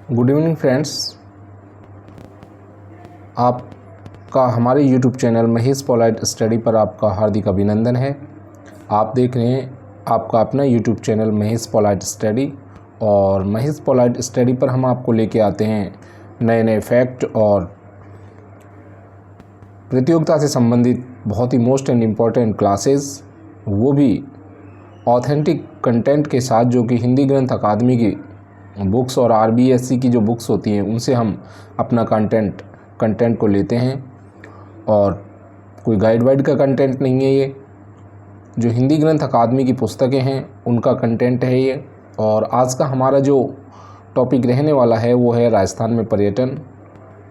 Good evening friends. आपका हमारे YouTube channel Mahesh polite study पर आपका हार्दिक अभिनंदन है। आप देख रहे हैं आपका अपना YouTube channel Mahesh polite study, और महेश पोलाइट स्टडी पर हम आपको लेके आते हैं नए नए फैक्ट और प्रतियोगिता से संबंधित बहुत ही मोस्ट एंड इम्पॉर्टेंट क्लासेस, वो भी ऑथेंटिक कंटेंट के साथ, जो कि हिंदी ग्रंथ अकादमी की बुक्स और आरबीएससी की जो बुक्स होती हैं उनसे हम अपना कंटेंट को लेते हैं। और कोई गाइड वाइड का कंटेंट नहीं है, ये जो हिंदी ग्रंथ अकादमी की पुस्तकें हैं उनका कंटेंट है ये। और आज का हमारा जो टॉपिक रहने वाला है वो है राजस्थान में पर्यटन।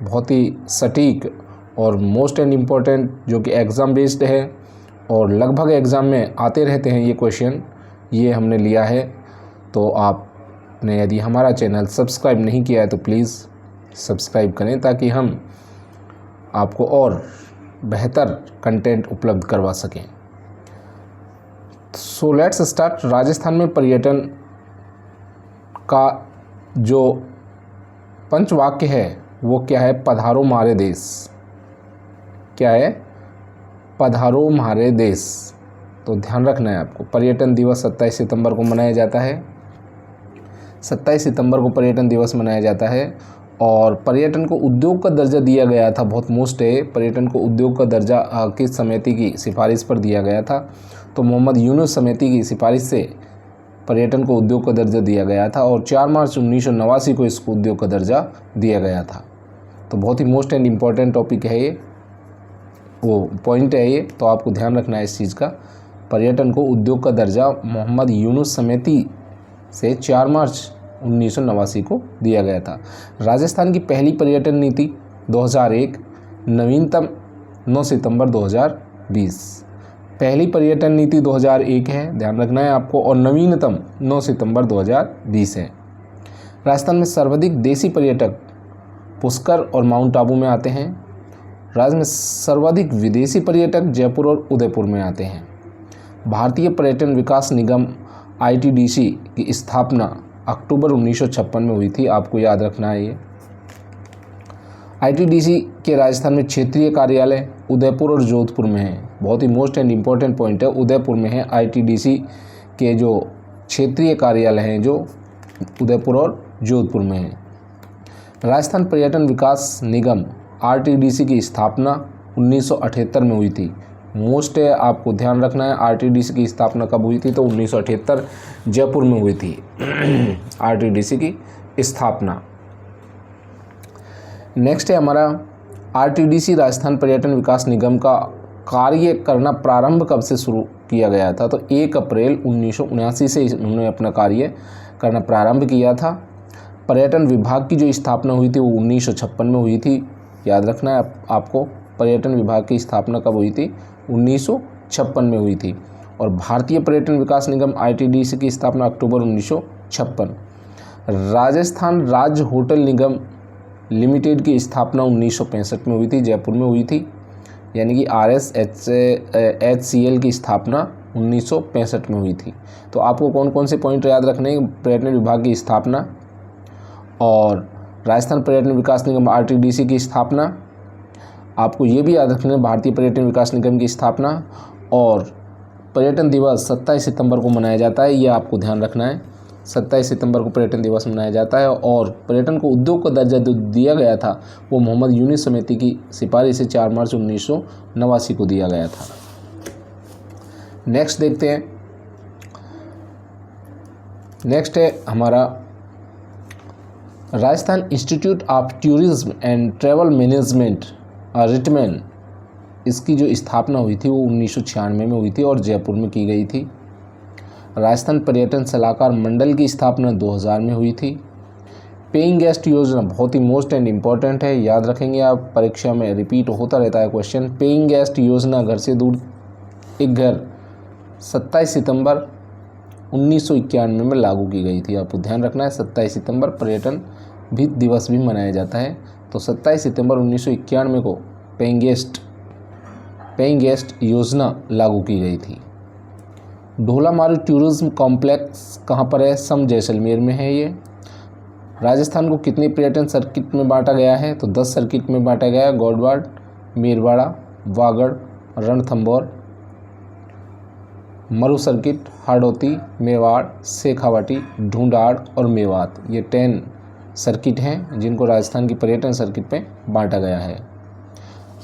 बहुत ही सटीक और मोस्ट एंड इम्पॉर्टेंट, जो कि एग्ज़ाम बेस्ड है और लगभग एग्ज़ाम में आते रहते हैं ये क्वेश्चन, ये हमने लिया है। तो आपने यदि हमारा चैनल सब्सक्राइब नहीं किया है तो प्लीज़ सब्सक्राइब करें, ताकि हम आपको और बेहतर कंटेंट उपलब्ध करवा सकें। So let's start. राजस्थान में पर्यटन का जो पंचवाक्य है वो क्या है? पधारो मारे देश। क्या है? पधारो हमारे देश। तो ध्यान रखना है आपको। पर्यटन दिवस 27 सितंबर को मनाया जाता है। 27 सितंबर को पर्यटन दिवस मनाया जाता है। और पर्यटन को उद्योग का दर्जा दिया गया था, बहुत मोस्ट है। पर्यटन को उद्योग का दर्जा किस समिति की सिफारिश पर दिया गया था? तो मोहम्मद यूनुस समिति की सिफारिश से पर्यटन को उद्योग का दर्जा दिया गया था, और 4 मार्च 1989 को इसको उद्योग का दर्जा दिया गया था। तो बहुत ही मोस्ट एंड इम्पॉर्टेंट टॉपिक है ये, वो पॉइंट है ये, तो आपको ध्यान रखना है इस चीज़ का। पर्यटन को उद्योग का दर्जा मोहम्मद यूनुस समिति से 4 मार्च 1989 को दिया गया था। राजस्थान की पहली पर्यटन नीति 2001, नवीनतम 9 सितंबर 2020। पहली पर्यटन नीति 2001 है, ध्यान रखना है आपको, और नवीनतम 9 सितंबर 2020 है। राजस्थान में सर्वाधिक देसी पर्यटक पुष्कर और माउंट आबू में आते हैं। राज्य में सर्वाधिक विदेशी पर्यटक जयपुर और उदयपुर में आते हैं। भारतीय पर्यटन विकास निगम आईटीडीसी की स्थापना अक्टूबर 1956 में हुई थी, आपको याद रखना है ये। आईटीडीसी के राजस्थान में क्षेत्रीय कार्यालय उदयपुर और जोधपुर में है। बहुत ही मोस्ट एंड इम्पॉर्टेंट पॉइंट है, उदयपुर में है। आईटीडीसी के जो क्षेत्रीय कार्यालय हैं जो उदयपुर और जोधपुर में हैं। राजस्थान पर्यटन विकास निगम आरटीडीसी की स्थापना 1978 में हुई थी। मोस्ट है, आपको ध्यान रखना है। आरटीडीसी की स्थापना कब हुई थी? तो 1978 जयपुर में हुई थी आरटीडीसी की स्थापना। नेक्स्ट है हमारा, आरटीडीसी राजस्थान पर्यटन विकास निगम का कार्य करना प्रारंभ कब से शुरू किया गया था? तो 1 अप्रैल 1979 से उन्होंने अपना कार्य करना प्रारंभ किया था। पर्यटन विभाग की जो स्थापना हुई थी वो 1956 में हुई थी, याद रखना है आपको। पर्यटन विभाग की स्थापना कब हुई थी? 1956 में हुई थी। और भारतीय पर्यटन विकास निगम आईटीडीसी की स्थापना अक्टूबर 1956। राजस्थान राज्य होटल निगम लिमिटेड की स्थापना 1965 में हुई थी, जयपुर में हुई थी। यानी कि RSHCL की स्थापना 1965 में हुई थी। तो आपको कौन कौन से पॉइंट याद रखने हैं? पर्यटन विभाग की स्थापना, और राजस्थान पर्यटन विकास निगम आरटीडीसी की स्थापना, आपको ये भी याद रखना है भारतीय पर्यटन विकास निगम की स्थापना, और पर्यटन दिवस 27 सितंबर को मनाया जाता है, ये आपको ध्यान रखना है। 27 सितंबर को पर्यटन दिवस मनाया जाता है। और पर्यटन को उद्योग का दर्जा दिया गया था वो मोहम्मद यूनुस समिति की सिफारिश से 4 मार्च 1989 को दिया गया था। नेक्स्ट देखते हैं। नेक्स्ट है हमारा, Rajasthan institute of tourism and travel management रिटमैन, इसकी जो स्थापना हुई थी वो 1996 में हुई थी और जयपुर में की गई थी। राजस्थान पर्यटन सलाहकार मंडल की स्थापना 2000 में हुई थी। पेइंग गेस्ट योजना बहुत ही मोस्ट एंड इम्पॉर्टेंट है, याद रखेंगे आप, परीक्षा में रिपीट होता रहता है क्वेश्चन। पेइंग गेस्ट योजना, घर से दूर एक घर, 27 सितंबर 1991 में लागू की गई थी, आपको ध्यान रखना है। 27 सितंबर पर्यटन भी दिवस भी मनाया जाता है। तो 27 सितंबर 1991 को पेइंग गेस्ट योजना लागू की गई थी। ढोलामारू टूरिज्म कॉम्प्लेक्स कहाँ पर है? सम जैसलमेर में है ये। राजस्थान को कितनी पर्यटन सर्किट में बांटा गया है? तो 10 सर्किट में बांटा गया है। गौडवाड़, मीरवाड़ा, वागड़, रणथंभौर, मरु सर्किट, हाड़ौती, मेवाड़, शेखावाटी, ढूंढाड़ और मेवात। ये 10 सर्किट हैं जिनको राजस्थान की पर्यटन सर्किट में बांटा गया है।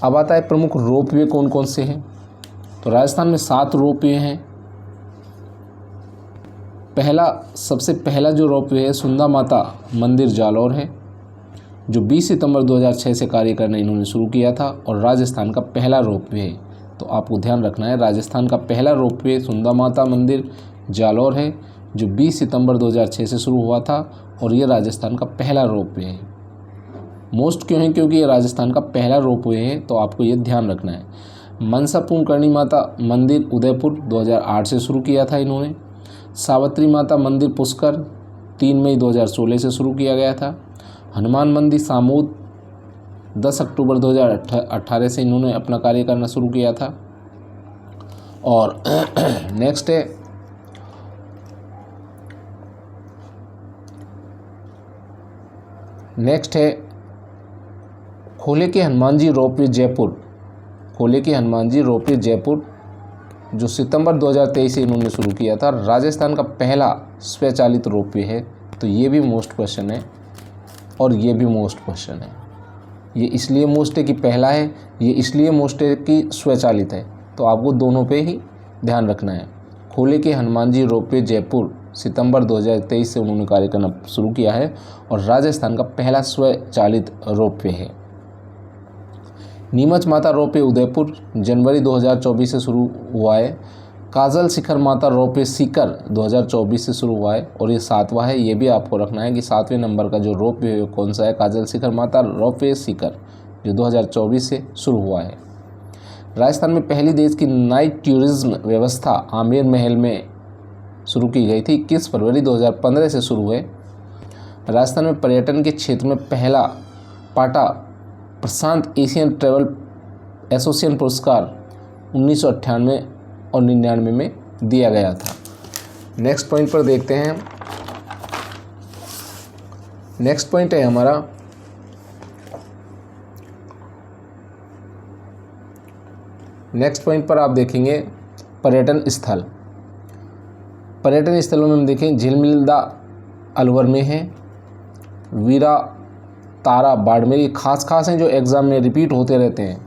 अब आता है प्रमुख रोपवे कौन कौन से हैं। तो राजस्थान में 7 रोपवे हैं। सबसे पहला जो रोपवे है सुंदा माता मंदिर जालौर है, जो 20 सितंबर 2006 से कार्य करना इन्होंने शुरू किया था और राजस्थान का पहला रोपवे है। तो आपको ध्यान रखना है, राजस्थान का पहला रोपवे सुंदा माता मंदिर जालौर है, जो 20 सितंबर 2006 से शुरू हुआ था और ये राजस्थान का पहला रोपवे है। मोस्ट क्यों है? क्योंकि ये राजस्थान का पहला रोपवे है, तो आपको ये ध्यान रखना है। मनसा पूर्णकर्णी माता मंदिर उदयपुर 2008 से शुरू किया था इन्होंने। सावित्री माता मंदिर पुष्कर 3 मई 2016 से शुरू किया गया था। हनुमान मंदिर सामूद 10 अक्टूबर 2018 से इन्होंने अपना कार्य करना शुरू किया था। और नेक्स्ट है खोले के हनुमान जी रोपवे जयपुर। खोले के हनुमान जी रोपवे जयपुर जो सितंबर 2023 से इन्होंने शुरू किया था, राजस्थान का पहला स्वचालित रोपवे है। तो ये भी मोस्ट क्वेश्चन है और ये भी मोस्ट क्वेश्चन है। ये इसलिए मोस्ट है कि पहला है, ये इसलिए मोस्ट है कि स्वचालित है। तो आपको दोनों पे ही ध्यान रखना है। खोले के हनुमान जी रोपवे जयपुर सितंबर 2023 से उन्होंने कार्य करना शुरू किया है और राजस्थान का पहला स्वचालित रोपवे है। नीमच माता रोपवे उदयपुर जनवरी 2024 से शुरू हुआ है। काजल शिखर माता रोपवे सीकर 2024 से शुरू हुआ है और ये 7वां है। ये भी आपको रखना है कि 7वें नंबर का जो रोपवे है कौन सा है? काजल शिखर माता रोपवे सीकर, जो 2024 से शुरू हुआ है। राजस्थान में पहली देश की नाइट टूरिज्म व्यवस्था आमेर महल में शुरू की गई थी। 21 फरवरी 2015 से शुरू हुए। राजस्थान में पर्यटन के क्षेत्र में पहला पाटा प्रशांत एशियन ट्रैवल एसोसिएशन पुरस्कार 1998 और 99 में दिया गया था। नेक्स्ट पॉइंट पर देखते हैं। नेक्स्ट पॉइंट है हमारा नेक्स्ट पॉइंट पर आप देखेंगे पर्यटन स्थल। पर्यटन स्थलों में हम देखें झिलमिलदा अलवर में है, वीरा तारा बाड़मेर। ये खास हैं जो एग्ज़ाम में रिपीट होते रहते हैं,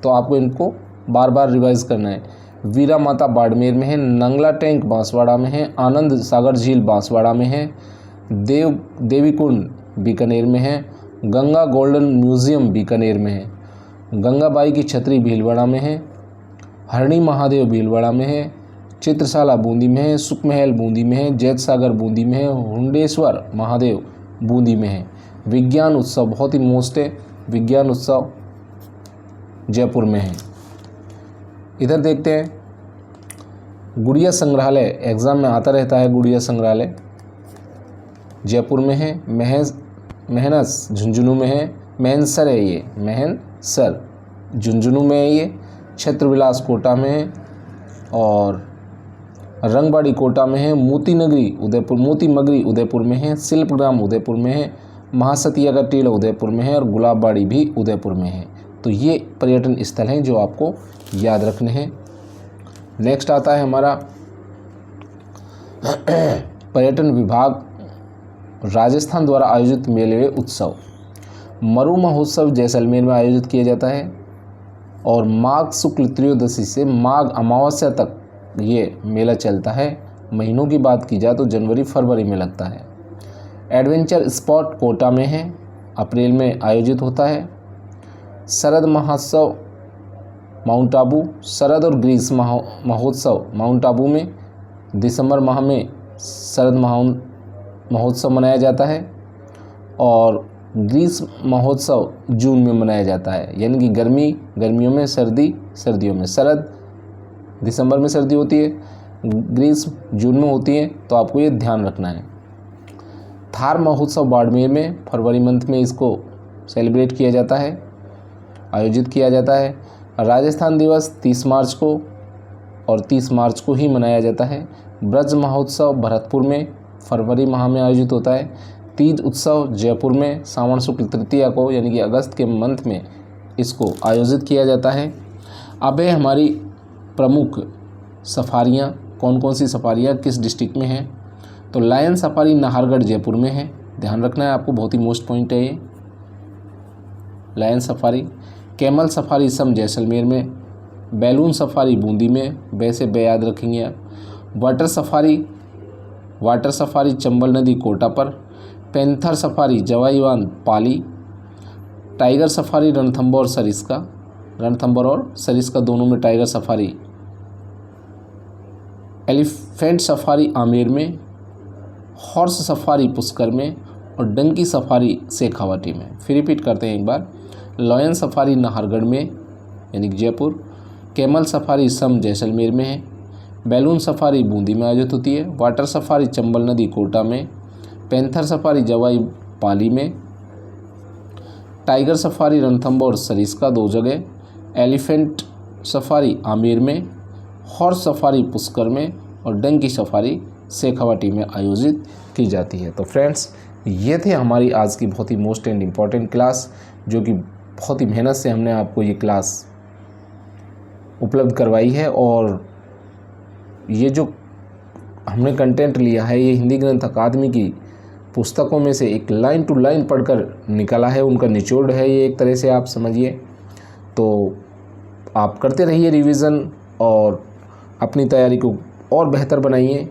तो आपको इनको बार बार रिवाइज करना है। वीरा माता बाड़मेर में है, नंगला टैंक बांसवाड़ा में है, आनंद सागर झील बांसवाड़ा में है, देवीकुंड बीकानेर में है, गंगा गोल्डन म्यूज़ियम बीकानेर में है, गंगाबाई की छतरी भीलवाड़ा में है, हरणी महादेव भीलवाड़ा में है, चित्रशाला बूंदी में है, सुखमहल बूंदी में है, जैत सागर बूंदी में है, हुंडेश्वर महादेव बूंदी में है। विज्ञान उत्सव बहुत ही मोस्ट है, विज्ञान उत्सव जयपुर में है। इधर देखते हैं गुड़िया संग्रहालय, एग्ज़ाम में आता रहता है। गुड़िया संग्रहालय जयपुर में है। मेहनस झुंझुनू में है। मेहनसर है ये, मेहनसर झुंझुनू में है ये। छत्रविलास कोटा में है और रंगबाड़ी कोटा में है। मोती मगरी उदयपुर में है। शिल्पग्राम उदयपुर में है। महासतिया का टीला उदयपुर में है और गुलाबबाड़ी भी उदयपुर में है। तो ये पर्यटन स्थल हैं जो आपको याद रखने हैं। नेक्स्ट आता है हमारा पर्यटन विभाग राजस्थान द्वारा आयोजित मेले व उत्सव। मरु महोत्सव जैसलमेर में आयोजित किया जाता है और माघ शुक्ल त्रयोदशी से माघ अमावस्या तक ये मेला चलता है। महीनों की बात की जाए तो जनवरी फरवरी में लगता है। एडवेंचर स्पॉट कोटा में है, अप्रैल में आयोजित होता है। शरद महोत्सव माउंट आबू, शरद और ग्रीष्म महोत्सव माउंट आबू में दिसंबर माह में शरद महोत्सव मनाया जाता है और ग्रीष्म महोत्सव जून में मनाया जाता है। यानी कि गर्मियों में, सर्दियों में। शरद दिसंबर में सर्दी होती है, ग्रीष्म जून में होती है, तो आपको ये ध्यान रखना है। थार महोत्सव बाड़मेर में फरवरी मंथ में इसको सेलिब्रेट किया जाता है, आयोजित किया जाता है। राजस्थान दिवस 30 मार्च को और 30 मार्च को ही मनाया जाता है। ब्रज महोत्सव भरतपुर में फरवरी माह में आयोजित होता है। तीज उत्सव जयपुर में श्रावण शुक्ल तृतीया को यानी कि अगस्त के मंथ में इसको आयोजित किया जाता है। अब है हमारी प्रमुख सफारियाँ, कौन कौन सी सफारियाँ किस डिस्ट्रिक्ट में हैं। तो लायन सफारी नाहरगढ़ जयपुर में है, ध्यान रखना है आपको, बहुत ही मोस्ट पॉइंट है ये लायन सफारी। कैमल सफारी सम जैसलमेर में, बैलून सफारी बूंदी में, वैसे बे याद रखेंगे आप। वाटर सफारी चंबल नदी कोटा पर। पैंथर सफारी जवाईवान पाली। टाइगर सफारी रणथंभौर सरिस्का, रणथंभौर और सरिस्का दोनों में tiger safari. Elephant safari Amer में। हॉर्स सफारी पुष्कर में और डंकी सफारी शेखावाटी में। फिर रिपीट करते हैं एक बार। लायन सफारी नाहरगढ़ में यानी कि जयपुर। कैमल सफारी सम जैसलमेर में है। बैलून सफारी बूंदी में आयोजित होती है। वाटर सफारी चंबल नदी कोटा में। पैंथर सफारी जवाई पाली में। टाइगर सफारी रणथंभौर सरिस्का 2 जगह। एलिफेंट सफारी आमेर में। हॉर्स सफारी पुष्कर में और डंकी सफारी शेखावाटी में आयोजित की जाती है। तो फ्रेंड्स, ये थे हमारी आज की बहुत ही मोस्ट एंड इम्पॉर्टेंट क्लास, जो कि बहुत ही मेहनत से हमने आपको ये क्लास उपलब्ध करवाई है। और ये जो हमने कंटेंट लिया है ये हिंदी ग्रंथ अकादमी की पुस्तकों में से एक लाइन टू लाइन पढ़कर निकला है, उनका निचोड़ है ये, एक तरह से आप समझिए। तो आप करते रहिए रिवीज़न और अपनी तैयारी को और बेहतर बनाइए।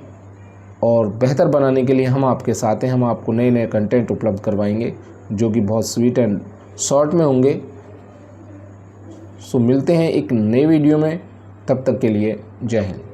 और बेहतर बनाने के लिए हम आपके साथ हैं, हम आपको नए नए कंटेंट उपलब्ध करवाएंगे जो कि बहुत स्वीट एंड शॉर्ट में होंगे। सो मिलते हैं एक नए वीडियो में, तब तक के लिए जय हिंद।